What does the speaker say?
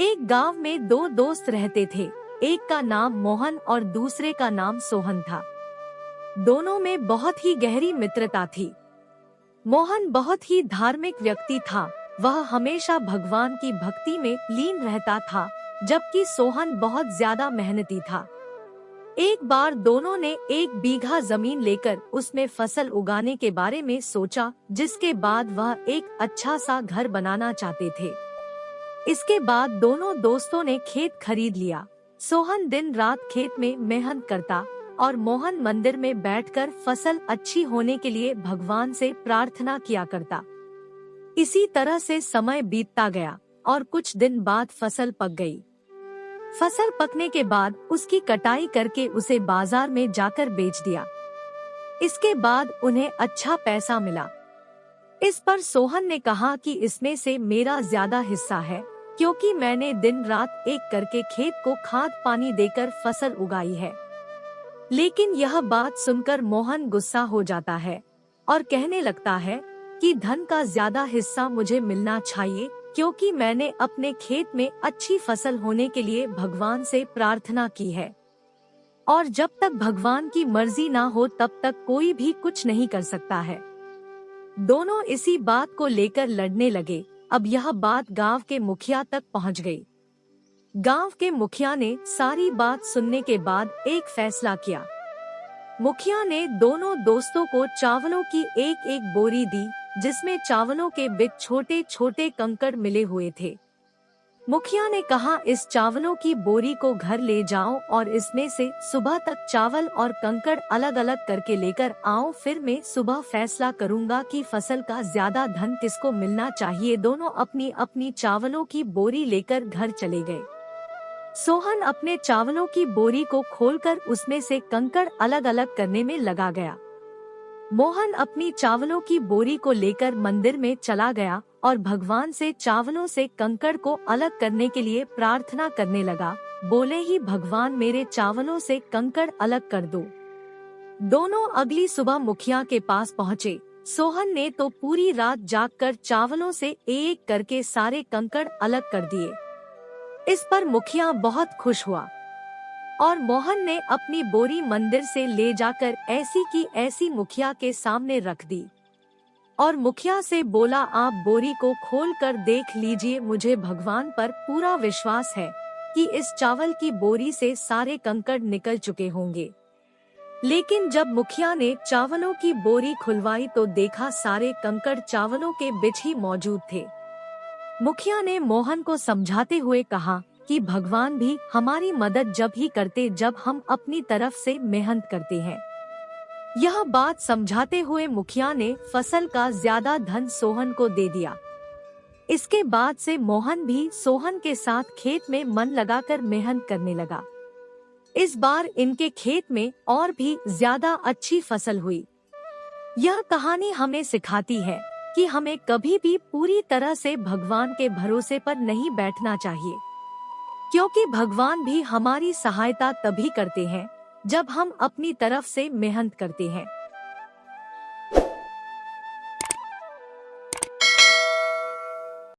एक गांव में दो दोस्त रहते थे। एक का नाम मोहन और दूसरे का नाम सोहन था। दोनों में बहुत ही गहरी मित्रता थी। मोहन बहुत ही धार्मिक व्यक्ति था। वह हमेशा भगवान की भक्ति में लीन रहता था, जबकि सोहन बहुत ज्यादा मेहनती था। एक बार दोनों ने 1 बीघा जमीन लेकर उसमें फसल उगाने के बारे में सोचा, जिसके बाद वह एक अच्छा सा घर बनाना चाहते थे। इसके बाद दोनों दोस्तों ने खेत खरीद लिया। सोहन दिन रात खेत में मेहनत करता और मोहन मंदिर में बैठकर फसल अच्छी होने के लिए भगवान से प्रार्थना किया करता। इसी तरह से समय बीतता गया और कुछ दिन बाद फसल पक गई। फसल पकने के बाद उसकी कटाई करके उसे बाजार में जाकर बेच दिया। इसके बाद उन्हें अच्छा पैसा मिला। इस पर सोहन ने कहा कि इसमें से मेरा ज्यादा हिस्सा है, क्योंकि मैंने दिन रात एक करके खेत को खाद पानी देकर फसल उगाई है। लेकिन यह बात सुनकर मोहन गुस्सा हो जाता है और कहने लगता है कि धन का ज्यादा हिस्सा मुझे मिलना चाहिए, क्योंकि मैंने अपने खेत में अच्छी फसल होने के लिए भगवान से प्रार्थना की है। और जब तक भगवान की मर्जी ना हो तब तक कोई भी कुछ नहीं कर सकता है। दोनों इसी बात को लेकर लड़ने लगे। अब यह बात गांव के मुखिया तक पहुंच गई। गांव के मुखिया ने सारी बात सुनने के बाद एक फैसला किया। मुखिया ने दोनों दोस्तों को चावलों की एक एक बोरी दी, जिसमें चावलों के बीच छोटे छोटे कंकड़ मिले हुए थे। मुखिया ने कहा, इस चावलों की बोरी को घर ले जाओ और इसमें से सुबह तक चावल और कंकड़ अलग अलग करके लेकर आओ। फिर मैं सुबह फैसला करूंगा कि फसल का ज्यादा धन किसको मिलना चाहिए। दोनों अपनी अपनी चावलों की बोरी लेकर घर चले गए। सोहन अपने चावलों की बोरी को खोलकर उसमें से कंकड़ अलग अलग करने में लगा गया। मोहन अपनी चावलों की बोरी को लेकर मंदिर में चला गया और भगवान से चावलों से कंकड़ को अलग करने के लिए प्रार्थना करने लगा। बोले ही, भगवान मेरे चावलों से कंकड़ अलग कर दो। दोनों अगली सुबह मुखिया के पास पहुँचे। सोहन ने तो पूरी रात जागकर चावलों से एक करके सारे कंकड़ अलग कर दिए। इस पर मुखिया बहुत खुश हुआ और मोहन ने अपनी बोरी मंदिर से ले जाकर ऐसी की ऐसी मुखिया के सामने रख दी और मुखिया से बोला, आप बोरी को खोल कर देख लीजिए। मुझे भगवान पर पूरा विश्वास है कि इस चावल की बोरी से सारे कंकड़ निकल चुके होंगे। लेकिन जब मुखिया ने चावलों की बोरी खुलवाई तो देखा सारे कंकड़ चावलों के बीच ही मौजूद थे। मुखिया ने मोहन को समझाते हुए कहा कि भगवान भी हमारी मदद जब ही करते जब हम अपनी तरफ से मेहनत करते हैं। यह बात समझाते हुए मुखिया ने फसल का ज्यादा धन सोहन को दे दिया। इसके बाद से मोहन भी सोहन के साथ खेत में मन लगाकर मेहनत करने लगा। इस बार इनके खेत में और भी ज्यादा अच्छी फसल हुई। यह कहानी हमें सिखाती है कि हमें कभी भी पूरी तरह से भगवान के भरोसे पर नहीं बैठना चाहिए, क्योंकि भगवान भी हमारी सहायता तभी करते हैं जब हम अपनी तरफ से मेहनत करते हैं।